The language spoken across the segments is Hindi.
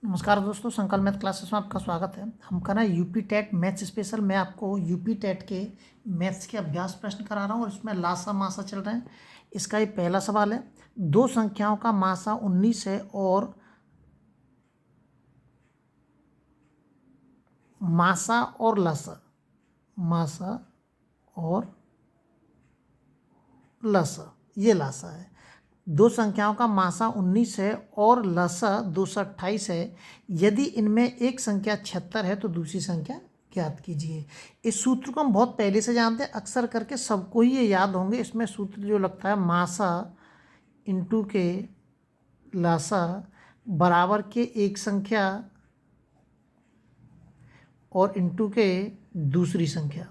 नमस्कार दोस्तों, संकल्प मैथ क्लासेस में आपका स्वागत है। हम कर रहे हैं यूपी टेट मैथ्स स्पेशल। मैं आपको यूपी टेट के मैथ्स के अभ्यास प्रश्न करा रहा हूँ और इसमें लासा मासा चल रहे हैं। इसका ये पहला सवाल है। दो संख्याओं का मासा 19 है और मासा और लसा ये लासा है। दो संख्याओं का मासा 19 है और लसा 228 है। यदि इनमें एक संख्या 76 है तो दूसरी संख्या ज्ञात कीजिए। इस सूत्र को हम बहुत पहले से जानते हैं, अक्सर करके सबको ही ये याद होंगे। इसमें सूत्र जो लगता है मासा इंटू के लासा बराबर के एक संख्या और इंटू के दूसरी संख्या।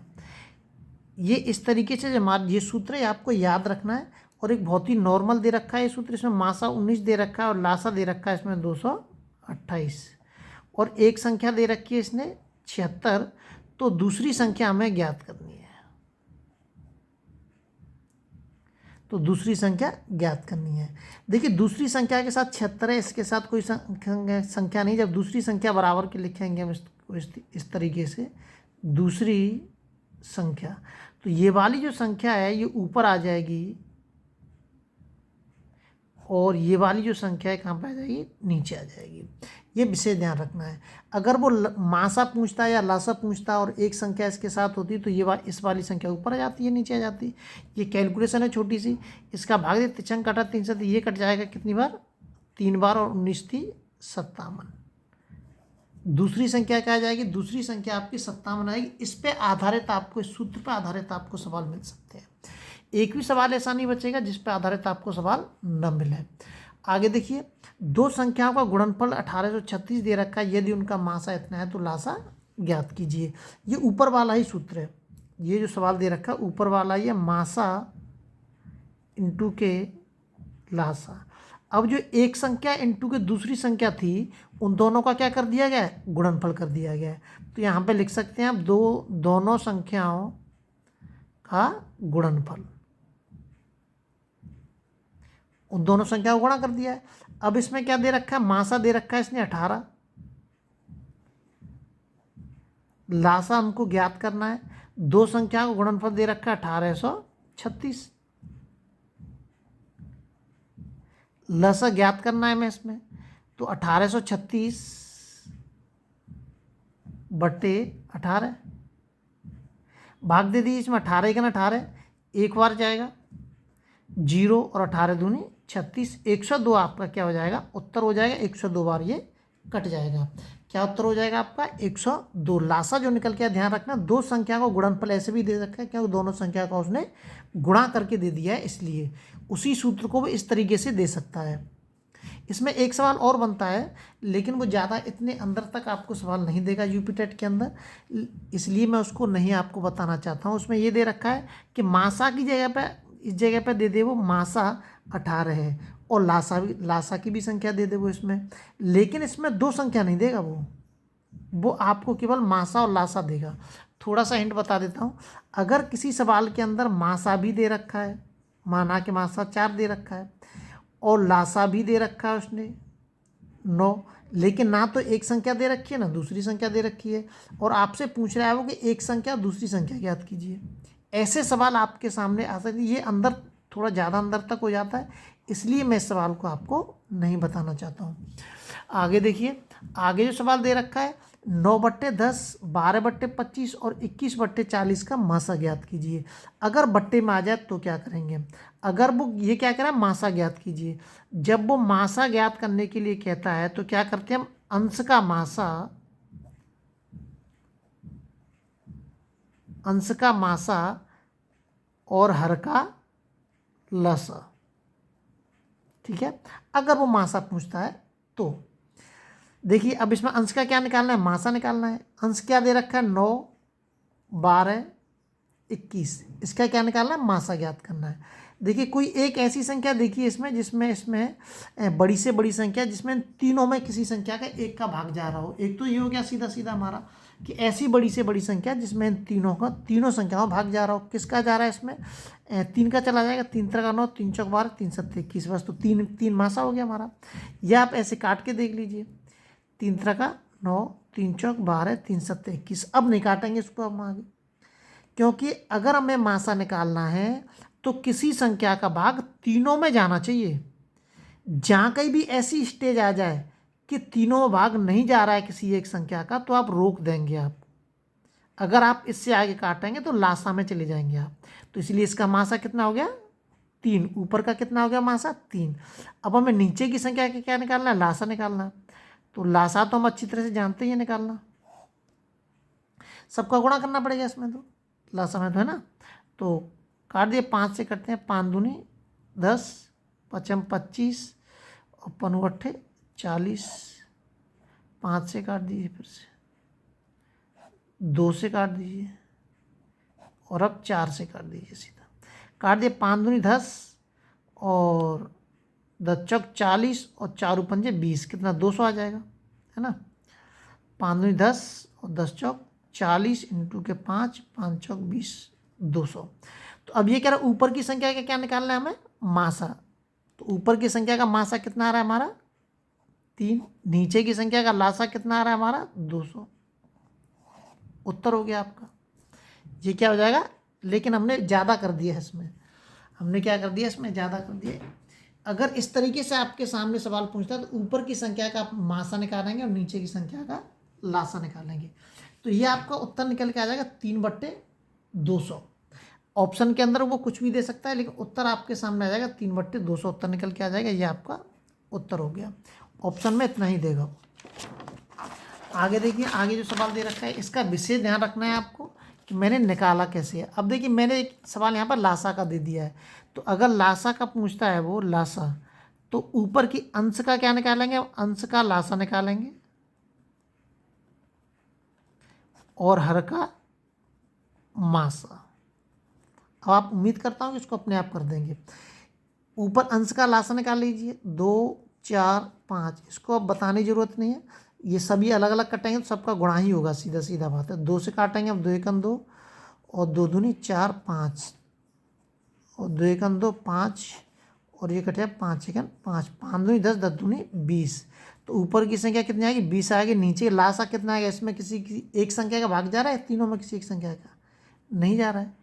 ये इस तरीके से हमारा ये सूत्र है, आपको याद रखना है। और एक बहुत ही नॉर्मल दे रखा है ये सूत्र, इसमें मासा 19 दे रखा है और लासा दे रखा है इसमें 228 और एक संख्या दे रखी है इसने 76। तो दूसरी संख्या हमें ज्ञात करनी है। देखिए, दूसरी संख्या के साथ 76 है, इसके साथ कोई संख्या नहीं। जब दूसरी संख्या बराबर के लिखेंगे हम इसको इस तरीके से दूसरी संख्या, तो ये वाली जो संख्या है ये ऊपर आ जाएगी और ये वाली जो संख्या है कहाँ पे आ जाएगी, नीचे आ जाएगी। ये विशेष ध्यान रखना है। अगर वो मासा पूछता है या लासा पूछता है और एक संख्या इसके साथ होती तो ये इस वाली संख्या ऊपर आ जाती है, नीचे आ जाती है। ये कैलकुलेशन है छोटी सी। इसका भाग दे, तिचंग कटा 3 से, तो ये कट जाएगा कितनी बार, 3 बार, और 19 थी 57। दूसरी संख्या क्या आ जाएगी, दूसरी संख्या आपकी 57 आएगी। इस पे आधारित आपको, इस सूत्र पर आधारित आपको सवाल मिल सकते हैं। एक भी सवाल ऐसा नहीं बचेगा जिस पर आधारित आपको सवाल न मिले। आगे देखिए, दो संख्याओं का गुणनफल 1836 दे रखा है। यदि उनका मासा इतना है तो लासा ज्ञात कीजिए। ये ऊपर वाला ही सूत्र है। ये जो सवाल दे रखा है ऊपर वाला, ये मासा इंटू के लासा। अब जो एक संख्या इंटू के दूसरी संख्या थी, उन दोनों का क्या कर दिया गया है, गुणनफल कर दिया गया है। तो यहाँ पे लिख सकते हैं आप दोनों संख्याओं का गुणनफल। उन दोनों संख्याओं को गुणा कर दिया है। अब इसमें क्या दे रखा है, मासा दे रखा है इसने 18, लासा हमको ज्ञात करना है। दो संख्याओं का गुणनफल दे रखा है 1836, लसा ज्ञात करना है हमें इसमें। तो 1836 बट्टे 18 भाग दे दीजिए। इसमें 18 का 18 एक बार जाएगा 0 और 18 दूनी 36, 102 आपका क्या हो जाएगा, उत्तर हो जाएगा। 102 बार ये कट जाएगा। क्या उत्तर हो जाएगा आपका, 102। लासा जो निकल के, ध्यान रखना, दो संख्या को गुणनफल ऐसे भी दे रखा है क्योंकि दोनों संख्या का उसने गुणा करके दे दिया है, इसलिए उसी सूत्र को भी इस तरीके से दे सकता है। इसमें एक सवाल और बनता है, लेकिन वो ज़्यादा इतने अंदर तक आपको सवाल नहीं देगा यूपी टेट के अंदर, इसलिए मैं उसको नहीं आपको बताना चाहता हूँ। उसमें ये दे रखा है कि मासा की जगह पर, इस जगह पर दे दे वो मासा 18 है और लासा की भी संख्या दे दे वो इसमें, लेकिन इसमें दो संख्या नहीं देगा वो आपको केवल मासा और लासा देगा। थोड़ा सा हिंट बता देता हूँ। अगर किसी सवाल के अंदर मासा भी दे रखा है, माना कि मासा 4 दे रखा है और लासा भी दे रखा है उसने 9, लेकिन ना तो एक संख्या दे रखी है ना दूसरी संख्या दे रखी है, और आपसे पूछ रहा है वो कि एक संख्या दूसरी संख्या ज्ञात कीजिए, ऐसे सवाल आपके सामने आ सकते हैं। ये अंदर थोड़ा ज़्यादा अंदर तक हो जाता है, इसलिए मैं इस सवाल को आपको नहीं बताना चाहता हूँ। आगे देखिए, आगे जो सवाल दे रखा है 9/10, 12/25 और 21/40 का मासा ज्ञात कीजिए। अगर बट्टे में आ जाए तो क्या करेंगे, अगर वो ये क्या कह रहा है, मासा ज्ञात कीजिए। जब वो मासा ज्ञात करने के लिए कहता है तो क्या करते हैं हम, अंश का मासा और हर का लसा, ठीक है। अगर वो मासा पूछता है तो देखिए, अब इसमें अंश का क्या निकालना है, मासा निकालना है। अंश क्या दे रखा है, 9, 12, 21, इसका क्या निकालना है, मासा ज्ञात करना है। देखिए, कोई एक ऐसी संख्या देखिए इसमें जिसमें बड़ी से बड़ी संख्या, जिसमें तीनों में किसी संख्या का एक का भाग जा रहा हो। एक तो ये हो गया सीधा सीधा हमारा कि ऐसी बड़ी से बड़ी संख्या जिसमें तीनों संख्याओं भाग जा रहा हो। किसका जा रहा है इसमें, 3 का चला जाएगा, 3 3 9, 3 4 12, 3 7 21, बस। तो तीन मासा हो गया हमारा। या आप ऐसे काट के देख लीजिए, 3 3 का 9, 3 चौक 12, 3 7 21। अब नहीं काटेंगे इसको हम आगे, क्योंकि अगर हमें मासा निकालना है तो किसी संख्या का भाग तीनों में जाना चाहिए। जहाँ कहीं भी ऐसी स्टेज आ जाए कि तीनों में भाग नहीं जा रहा है किसी एक संख्या का, तो आप रोक देंगे। आप अगर आप इससे आगे काटेंगे तो लासा में चले जाएंगे आप। तो इसलिए इसका मासा कितना हो गया 3, ऊपर का कितना हो गया मासा 3। अब हमें नीचे की संख्या का क्या निकालना है, लासा निकालना है। तो लासा तो हम अच्छी तरह से जानते ही हैं निकालना, सबका गुणा करना पड़ेगा इसमें, तो लासा में तो है ना। तो काट दिए, 5 से कटते हैं, 5 दूनी 10, 5 25 और 5 अट्ठे 40। 5 से काट दीजिए, फिर से 2 से काट दीजिए और अब 4 से काट दीजिए सीधा। काट दिए, 5 दूनी 10 और 10 चौक 40 और 4 पंजे 20, कितना 200 आ जाएगा, है ना। 5 दूनी 10 और 10 चौक 40 इंटू के 5, 5 चौक 20, 200। तो अब ये कह रहा है ऊपर की संख्या का क्या निकालना है हमें, मासा। तो ऊपर की संख्या का मासा कितना आ रहा है हमारा 3, नीचे की संख्या का लासा कितना आ रहा है हमारा 200। उत्तर हो गया आपका, ये क्या हो जाएगा। लेकिन हमने ज़्यादा कर दिया है इसमें, हमने क्या कर दिया इसमें, ज़्यादा कर दिया। अगर इस तरीके से आपके सामने सवाल पूछता है तो ऊपर की संख्या का आप मासा निकालेंगे और नीचे की संख्या का लासा निकालेंगे, तो ये आपका उत्तर निकल के आ जाएगा 3/200। ऑप्शन के अंदर वो कुछ भी दे सकता है, लेकिन उत्तर आपके सामने आ जाएगा 3/200 उत्तर निकल के आ जाएगा। ये आपका उत्तर हो गया, ऑप्शन में इतना ही देगा। आगे देखिए, आगे जो सवाल दे रखा है इसका विशेष ध्यान रखना है आपको कि मैंने निकाला कैसे है। अब देखिए, मैंने एक सवाल यहाँ पर लासा का दे दिया है, तो अगर लासा का पूछता है वो लासा, तो ऊपर की अंश का क्या निकालेंगे, अंश का लासा निकालेंगे और हर का मासा। अब आप उम्मीद करता हूँ कि इसको अपने आप कर देंगे। ऊपर अंश का लासा निकाल लीजिए, 2 4 5, इसको अब बताने की जरूरत नहीं है, ये सभी अलग अलग कटेंगे तो सबका गुणा ही होगा, सीधा सीधा बात है। 2 से काटेंगे, अब 2 एकम 2 और 2 दूनी 4 5 और 2 एकम 2 5 और ये कटे 5 एकम 5, 5 दूनी 10, 10 दूनी 20। तो ऊपर की संख्या कितनी आएगी 20 आएगी। नीचे लासा कितना आएगा, इसमें किसी की एक संख्या का भाग जा रहा है, तीनों में किसी एक संख्या का नहीं जा रहा है,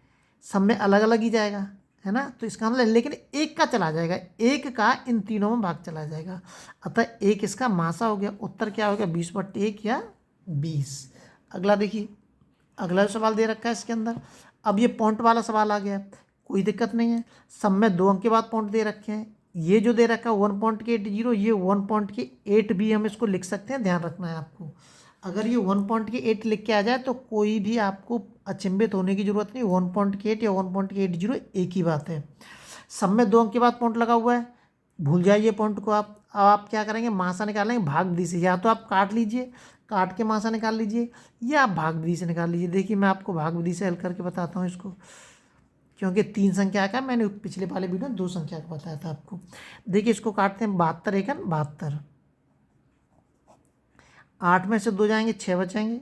सब में अलग अलग ही जाएगा, है ना। तो इसका मतलब लेकिन एक का चला जाएगा, एक का इन तीनों में भाग चला जाएगा, अतः एक इसका मासा हो गया। उत्तर क्या हो गया 20/1 या 20। अगला देखिए, अगला जो सवाल दे रखा है इसके अंदर, अब ये पॉइंट वाला सवाल आ गया, कोई दिक्कत नहीं है। सब में 2 अंक के बाद पॉइंट दे रखे हैं। ये जो दे रखा है 1.80, ये 1.8 भी हम इसको लिख सकते हैं, ध्यान रखना है आपको। अगर ये 1.8 लिख के आ जाए तो कोई भी आपको अचंभित होने की जरूरत नहीं, 1.8 या 1.80 एक ही बात है। सब में 2 अंक के बाद पॉइंट लगा हुआ है, भूल जाइए पॉइंट को आप। अब आप क्या करेंगे, मासा निकालेंगे भागदी से, या तो आप काट लीजिए, काट के मासा निकाल लीजिए, या आप भागदी से निकाल लीजिए। देखिए, मैं आपको भागदी से हल करके बताता हूँ इसको, क्योंकि 3 संख्या का, मैंने पिछले वाले वीडियो में 2 संख्या का बताया था आपको। देखिए, इसको काटते हैं, 72 एकन 72, 8 में से 2 जाएंगे 6 बचेंगे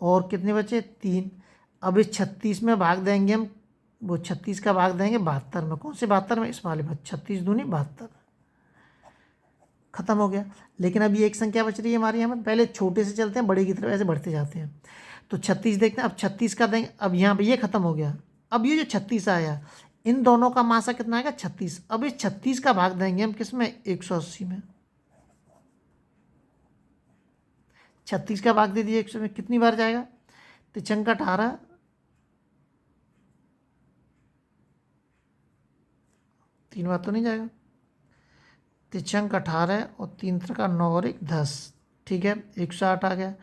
और कितने बचे 3। अब इस 36 में भाग देंगे हम, वो 36 का भाग देंगे 72 में। कौन से 72 में, इस वाले में, 36 दूनी 72, खत्म हो गया। लेकिन अब ये एक संख्या बच रही है हमारे यहाँ में, पहले छोटे से चलते हैं बड़े की तरफ ऐसे बढ़ते जाते हैं। तो 36 देखते हैं, अब 36 का देंगे, अब यहाँ पे ये खत्म हो गया। अब ये जो 36 आया, इन दोनों का मासा कितना आएगा 36। अब इस 36 का भाग देंगे हम किस में, 180 में। 36 का भाग दे दिए 100 में, कितनी बार जाएगा, 3 18, 3 बार तो नहीं जाएगा, 3 18 और 3 का 9 और 1 10, ठीक है 108 आ गया।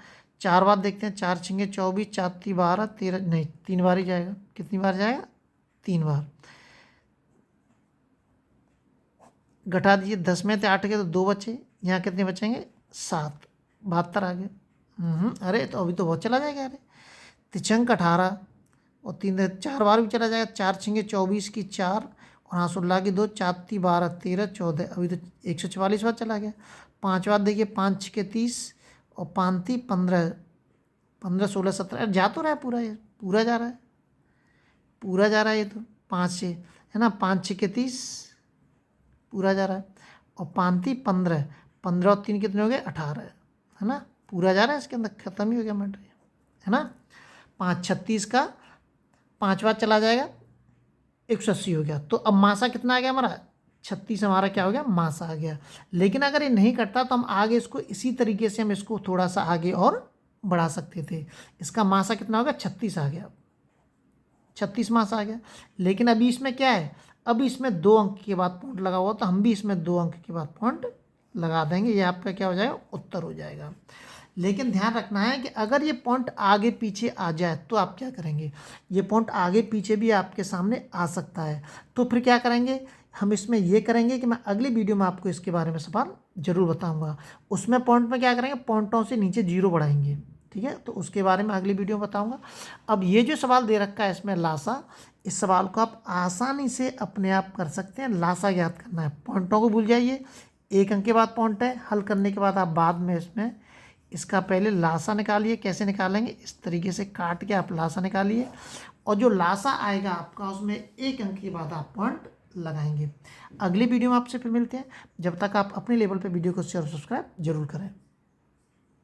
4 बार देखते हैं, 4 6 24, 4 3 12 13, नहीं 3 बार ही जाएगा। कितनी बार जाएगा, 3 बार। घटा दीजिए, 10 में से 8 गए तो 2 बचे, यहाँ कितने बचेंगे 7, 72 आ गए। अरे तो अभी तो बहुत चला जाएगा, अरे 3 18 और 3 4 बार भी चला जाएगा, 4 6 24 की 4 और हाँ 16 की 2, 4 3 12 13 14, अभी तो 144 बार चला गया। 5 बार देखिए, 5 6 30 और 5 3 15, 15 16 17, जा तो रहा है पूरा, ये पूरा जा रहा है, पूरा जा रहा है ये तो। 5 6 है ना, 5 6 30 पूरा जा रहा है, और 5 3 15, 15 और 3 कितने हो गए 18, है ना, पूरा जा रहा है इसके अंदर, ख़त्म ही हो गया मैटर, है ना। 536 का 5 बार चला जाएगा, 180 हो गया। तो अब मासा कितना आ गया हमारा, 36 हमारा क्या हो गया, मासा आ गया। लेकिन अगर ये नहीं कटता तो हम आगे इसको इसी तरीके से हम इसको थोड़ा सा आगे और बढ़ा सकते थे। इसका मासा कितना हो गया, 36 आ गया, 36 मासा आ गया। लेकिन अभी इसमें क्या है, अभी इसमें 2 अंक के बाद पॉइंट लगा हुआ, तो हम भी इसमें 2 अंक के बाद पॉइंट लगा देंगे। ये आपका क्या हो जाएगा, उत्तर हो जाएगा। लेकिन ध्यान रखना है कि अगर ये पॉइंट आगे पीछे आ जाए तो आप क्या करेंगे, ये पॉइंट आगे पीछे भी आपके सामने आ सकता है। तो फिर क्या करेंगे, हम इसमें ये करेंगे कि मैं अगली वीडियो में आपको इसके बारे में सवाल जरूर बताऊंगा। उसमें पॉइंट में क्या करेंगे, पॉइंटों से नीचे 0 बढ़ाएंगे, ठीक है। तो उसके बारे में अगली वीडियो में बताऊंगा। अब ये जो सवाल दे रखा है इसमें लासा, इस सवाल को आप आसानी से अपने आप कर सकते हैं। लासा ज्ञात करना है, पॉइंटों को भूल जाइए, 1 अंक के बाद पॉइंट है। हल करने के बाद आप बाद में इसमें इसका पहले लासा निकालिए। कैसे निकालेंगे, इस तरीके से काट के आप लासा निकालिए, और जो लासा आएगा आपका उसमें 1 अंक के बाद आप पॉइंट लगाएंगे। अगली वीडियो में आपसे फिर मिलते हैं। जब तक आप अपने लेवल पे वीडियो को शेयर और सब्सक्राइब जरूर करें।